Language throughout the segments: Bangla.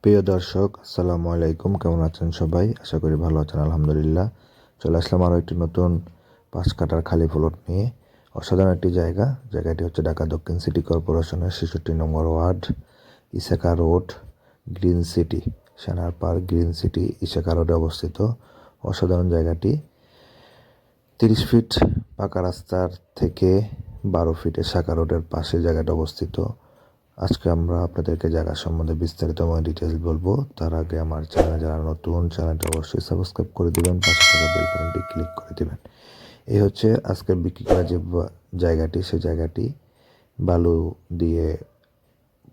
প্রিয় দর্শক, আসসালামু আলাইকুম। কেমন আছেন সবাই? আশা করি ভালো আছেন, আলহামদুলিল্লাহ। চলে আসলাম আরও একটি নতুন 5 কাঠার খালি প্লট নিয়ে। অসাধারণ একটি জায়গাটি হচ্ছে ঢাকা দক্ষিণ সিটি কর্পোরেশনের 66 নম্বর ওয়ার্ড, ইসাকা রোড, গ্রিন সিটি, সেনার পার্ক, গ্রিন সিটি, ইসাকা রোডে অবস্থিত। অসাধারণ জায়গাটি 30 ফিট পাকা রাস্তার থেকে 12 ফিটের শাখা রোডের পাশে জায়গাটা অবস্থিত। আজকে আমরা আপনাদেরকে জায়গা সম্বন্ধে বিস্তারিতময় ডিটেলস বলবো। তার আগে আমার চ্যানেলে যারা নতুন, চ্যানেলটি অবশ্যই সাবস্ক্রাইব করে দিবেন, পাশে থাকা বেল বাটনটি ক্লিক করে দিবেন। এই হচ্ছে আজকের বিক্রি করা যে জায়গাটি, সেই জায়গাটি বালু দিয়ে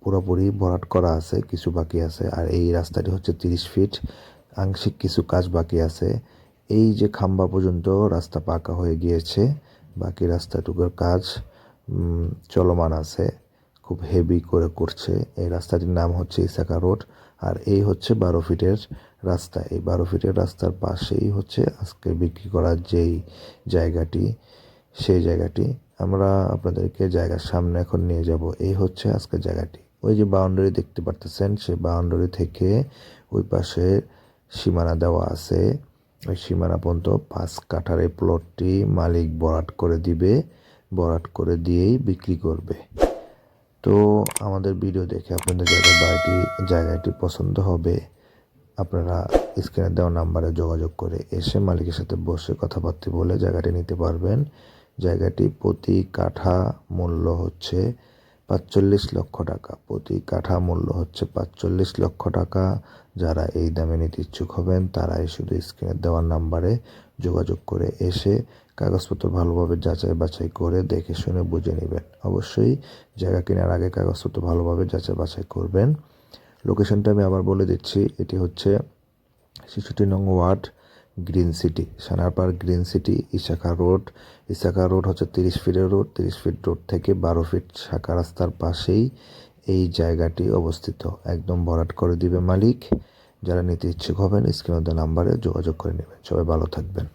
পুরোপুরি ভরাট করা আছে, কিছু বাকি আছে। আর এই রাস্তাটি হচ্ছে 30 ফিট, আংশিক কিছু কাজ বাকি আছে। এই যে খাম্বা পর্যন্ত রাস্তা পাকা হয়ে গিয়েছে, বাকি রাস্তাটুকুর কাজ চলমান আছে, খুব হেভি করে করছে। এই রাস্তাটির নাম হচ্ছে ইসাকা রোড। আর এই হচ্ছে 12 ফিটের রাস্তা। এই 12 ফিটের রাস্তার পাশেই হচ্ছে আজকে বিক্রি করার যেই জায়গাটি, সেই জায়গাটি আমরা আপনাদেরকে জায়গার সামনে এখন নিয়ে যাব। এই হচ্ছে আজকের জায়গাটি। ওই যে বাউন্ডারি দেখতে পারতেছেন, সেই বাউন্ডারি থেকে ওই পাশে সীমানা দেওয়া আছে। ওই সীমানা পর্যন্ত 5 কাঠার এই প্লটটি মালিক ভরাট করে দিবে, ভরাট করে দিয়েই বিক্রি করবে। তো আমাদের ভিডিও দেখে আপনাদের জায়গাটি পছন্দ হবে, আপনারা স্ক্রিনে দেওয়া নাম্বারে যোগাযোগ করে এসে মালিকের সাথে বসে কথাবার্তা বলে জায়গাটি নিতে পারবেন। জায়গাটি প্রতি কাঠা মূল্য হচ্ছে 45 লক্ষ টাকা। প্রতি কাঠা মূল্য হচ্ছে 45 লক্ষ টাকা। যারা এই দামে নিতে ইচ্ছুক হবেন তারাই শুধু স্ক্রিনে দেওয়ার নাম্বারে যোগাযোগ করে এসে কাগজপত্র ভালোভাবে যাচাই বাছাই করে দেখে শুনে বুঝে নেবেন। অবশ্যই জায়গা কেনার আগে কাগজপত্র ভালোভাবে যাচাই বাছাই করবেন। লোকেশনটা আমি আবার বলে দিচ্ছি, এটি হচ্ছে 66 নং ওয়ার্ড, গ্রিন সিটি, সেনার পার্ক, গ্রিন সিটি, ইসাকা রোড। ইসাকা রোড হচ্ছে 30 ফিটের রোড। 30 ফিট রোড থেকে 12 ফিট শাখা রাস্তার পাশেই এই জায়গাটি অবস্থিত। একদম ভরাট করে দিবে মালিক। যারা নিতে ইচ্ছুক হবেন স্ক্রিনে দেওয়া নাম্বারে যোগাযোগ করে নেবেন। সবাই ভালো থাকবেন।